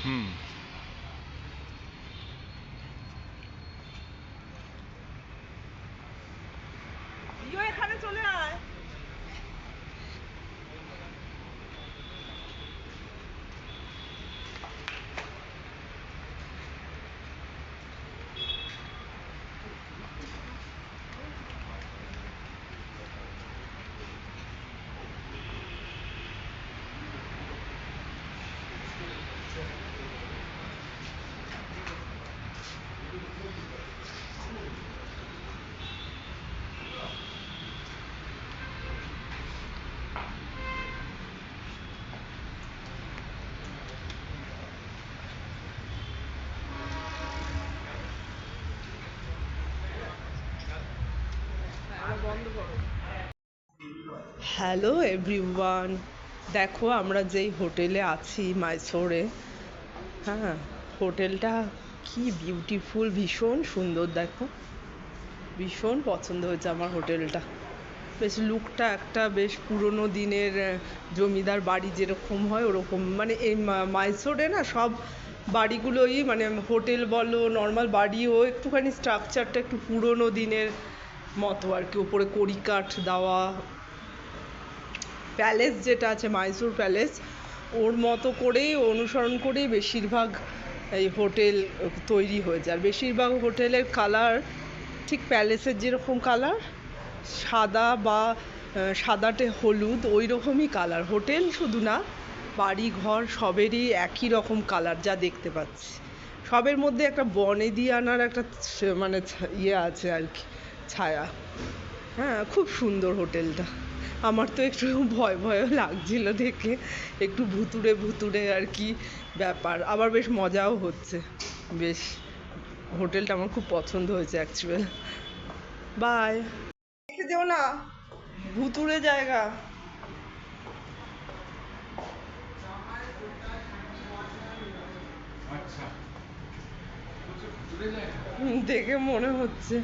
হুম। এখানে চলে আয়। হ্যালো এভরিওয়ান, দেখো আমরা যেই হোটেলে আছি মাইসোরে, হ্যাঁ, হোটেলটা কি বিউটিফুল, ভীষণ সুন্দর। দেখো, ভীষণ পছন্দ হয়েছে আমার হোটেলটা। বেশ লুকটা একটা বেশ পুরনো দিনের জমিদার বাড়ি যেরকম হয় ওরকম, মানে এই মাইসোরে না সব বাড়িগুলোই, মানে হোটেল বলো নর্মাল বাড়িও একটুখানি স্ট্রাকচারটা একটু পুরনো দিনের মতো আর কি। ওপরে কড়িকাঠ দেওয়া, প্যালেস যেটা আছে মাইসোর প্যালেস, ওর মতো করেই অনুসরণ করেই বেশিরভাগ এই হোটেল তৈরি হয়েছে। আর বেশিরভাগ হোটেলের কালার ঠিক প্যালেসের যেরকম কালার, সাদা বা সাদাটে হলুদ, ওই রকমই কালার। হোটেল শুধু না, বাড়ি ঘর সবেরই একই রকম কালার যা দেখতে পাচ্ছি। সবের মধ্যে একটা বনেদিয়ানার একটা মানে ইয়ে আছে আর কি, ছায়া। হ্যাঁ, খুব সুন্দর হোটেলটা। আমার তো একটু ভয় ভয়ও লাগছিল দেখে, একটু ভুতুড়ে ভুতুড়ে আর কি ব্যাপার, আবার বেশ মজাও হচ্ছে। বেশ, হোটেলটা আমার খুব পছন্দ হয়েছে অ্যাকচুয়াল। বাই। দেখে যেও না, ভুতুড়ে জায়গা। দেখে মনে হচ্ছে।